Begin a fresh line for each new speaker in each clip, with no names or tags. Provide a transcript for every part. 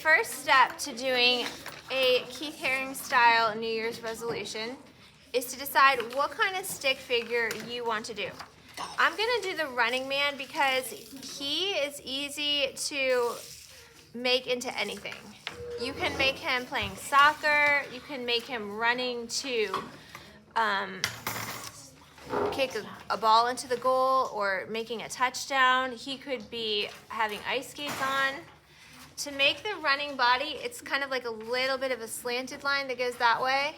first step to doing a Keith Haring style New Year's resolution is to decide what kind of stick figure you want to do. I'm going to do the Running Man because he is easy to make into anything. You can make him playing soccer, you can make him running to kick a ball into the goal or making a touchdown. He could be having ice skates on. To make the running body, it's kind of like a little bit of a slanted line that goes that way.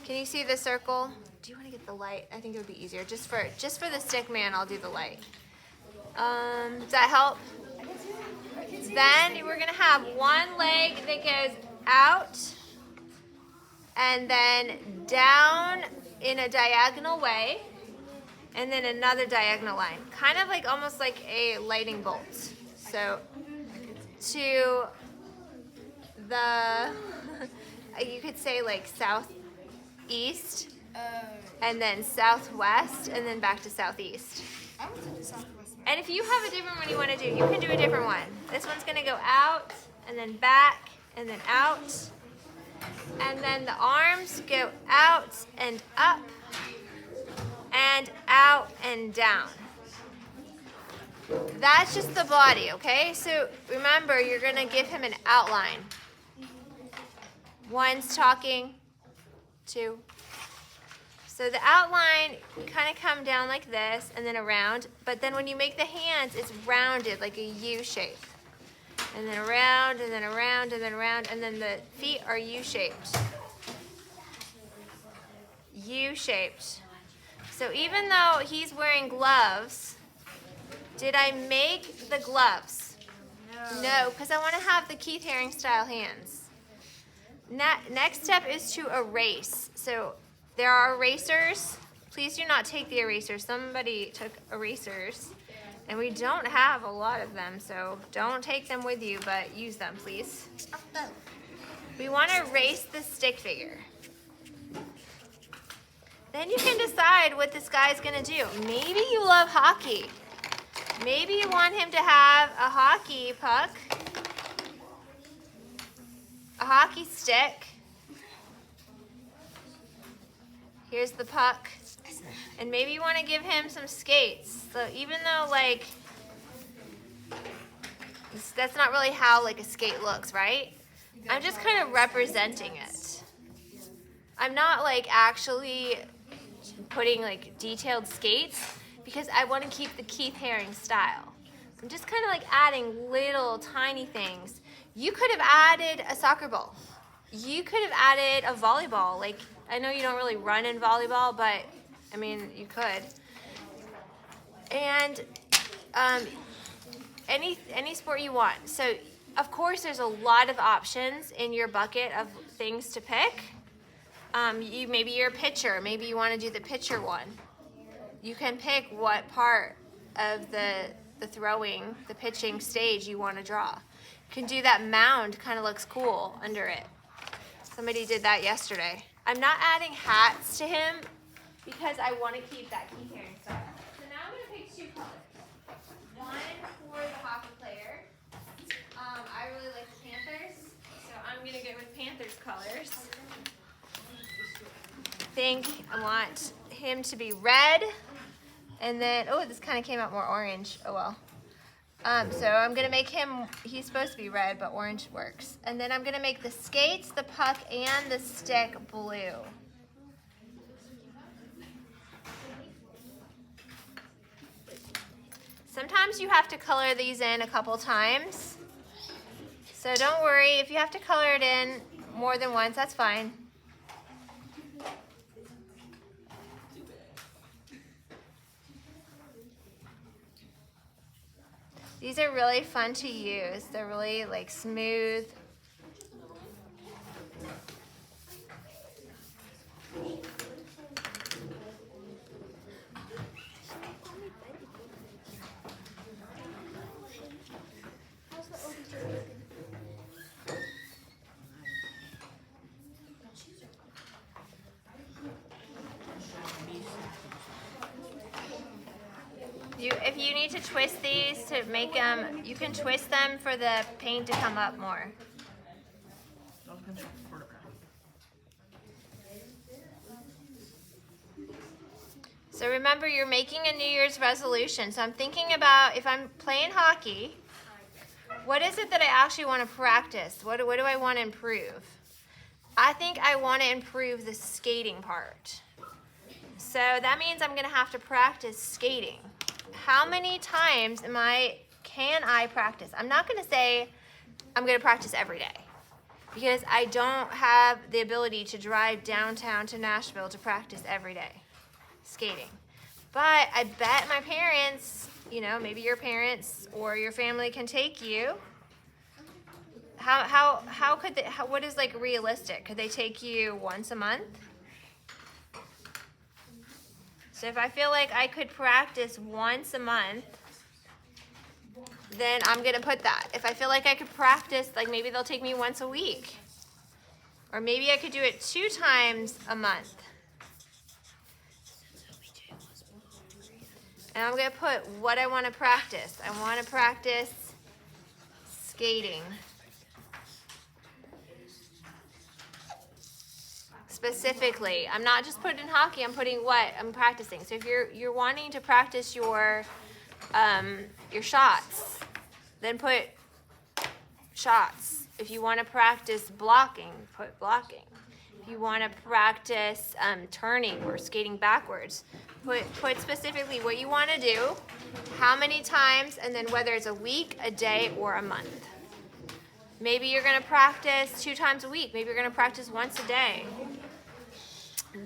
Can you see the circle? Do you want to get the light? I think it would be easier. Just for the stick man, I'll do the light. Does that help? Then we're going to have one leg that goes out and then down in a diagonal way, and then another diagonal line. Kind of like almost like a lightning bolt. So to the, you could say like southeast, and then southwest, and then back to southeast.
I would do the southwest.
And if you have a different one you want to do, you can do a different one. This one's going to go out, and then back, and then out. And then the arms go out and up, and out and down. That's just the body, okay? So remember, you're going to give him an outline. One's talking, two. So the outline, you kind of come down like this and then around, but then when you make the hands, it's rounded like a U shape. And then around, and then around, and then around, and then the feet are U-shaped. U-shaped. So even though he's wearing gloves, did I make the gloves? No, because I want to have the Keith Haring style hands. Next step is to erase. So there are erasers. Please do not take the erasers. Somebody took erasers, and we don't have a lot of them, so don't take them with you, but use them, please. We want to erase the stick figure. Then you can decide what this guy's going to do. Maybe you love hockey. Maybe you want him to have a hockey puck, a hockey stick. Here's the puck. And maybe you want to give him some skates. So even though, like, that's not really how, like, a skate looks, right? I'm just kind of representing it. I'm not, like, actually putting, like, detailed skates because I want to keep the Keith Haring style. I'm just kind of, like, adding little tiny things. You could have added a soccer ball. You could have added a volleyball. Like, I know you don't really run in volleyball, but I mean, you could. And any sport you want. So, of course, there's a lot of options in your bucket of things to pick. Maybe you're a pitcher. Maybe you want to do the pitcher one. You can pick what part of the throwing, the pitching stage you want to draw. You can do that mound, kind of looks cool under it. Somebody did that yesterday. I'm not adding hats to him because I want to keep that Keith Haring style. So now I'm going to pick two colors. One for the hockey player. I really like the Panthers, so I'm going to go with Panthers colors. I want him to be red, and then, oh, this kind of came out more orange. Oh, well. So I'm going to make him, he's supposed to be red, but orange works. And then I'm going to make the skates, the puck, and the stick blue. Sometimes you have to color these in a couple times. So don't worry, if you have to color it in more than once, that's fine. These are really fun to use. They're really like smooth. If you need to twist these to make them, you can twist them for the paint to come up more. So remember, you're making a New Year's resolution. So I'm thinking about if I'm playing hockey, what is it that I actually want to practice? What do I want to improve? I think I want to improve the skating part. So that means I'm going to have to practice skating. How many times can I practice? I'm not going to say I'm going to practice every day because I don't have the ability to drive downtown to Nashville to practice every day skating. But I bet my parents, maybe your parents or your family can take you. How could they, what is like realistic? Could they take you once a month? So if I feel like I could practice once a month, then I'm going to put that. If I feel like I could practice, like maybe they'll take me once a week. Or maybe I could do it 2 times a month. And I'm going to put what I want to practice. I want to practice skating. Specifically, I'm not just putting hockey, I'm putting what I'm practicing. So if you're wanting to practice your shots, then put shots. If you want to practice blocking, put blocking. If you want to practice turning or skating backwards, put specifically what you want to do, how many times, and then whether it's a week, a day, or a month. Maybe you're going to practice 2 times a week. Maybe you're going to practice once a day.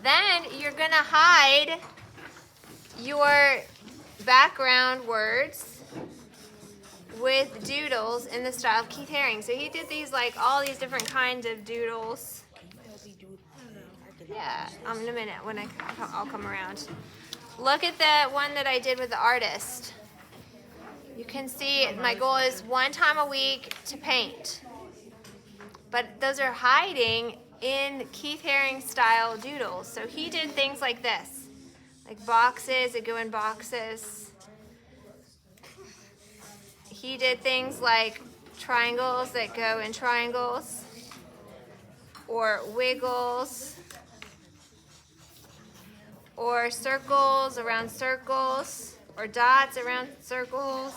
Then you're going to hide your background words with doodles in the style of Keith Haring. So he did these, like all these different kinds of doodles. Yeah, in a minute when I'll come around. Look at the one that I did with the artist. You can see my goal is 1 time a week to paint. But those are hiding in Keith Haring style doodles. So he did things like this, like boxes that go in boxes. He did things like triangles that go in triangles, or wiggles, or circles around circles, or dots around circles,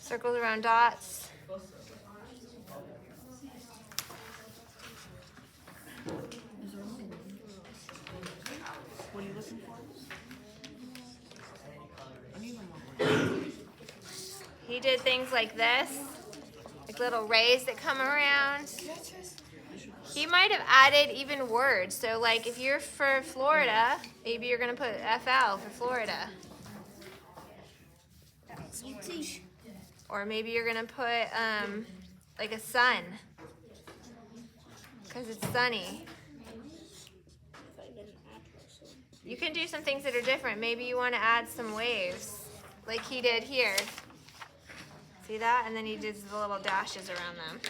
circles around dots.
What are you looking for?
He did things like this, like little rays that come around. He might have added even words. So like if you're for Florida, maybe you're going to put FL for Florida. Or maybe you're going to put like a sun, because it's sunny. You can do some things that are different. Maybe you want to add some waves, like he did here. See that? And then he did the little dashes around them.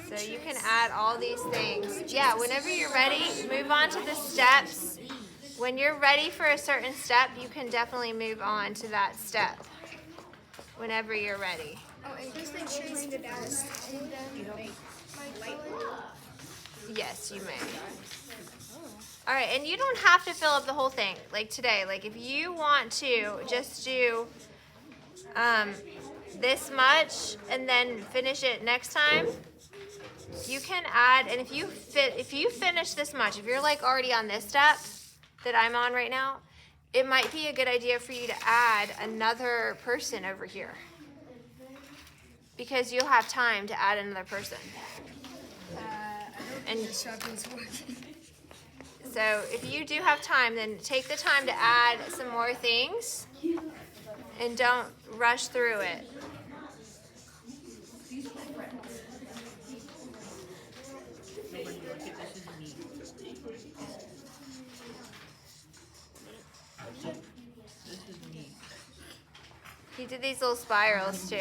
So you can add all these things. Yeah, whenever you're ready, move on to the steps. When you're ready for a certain step, you can definitely move on to that step. Whenever you're ready.
Oh, and can they change the dust and then
Yes, you may. All right, and you don't have to fill up the whole thing, like today. Like if you want to just do this much and then finish it next time, you can add, and if you finish this much, if you're like already on this step that I'm on right now, it might be a good idea for you to add another person over here, because you'll have time to add another person. And so if you do have time, then take the time to add some more things and don't rush through it. He did these little spirals too.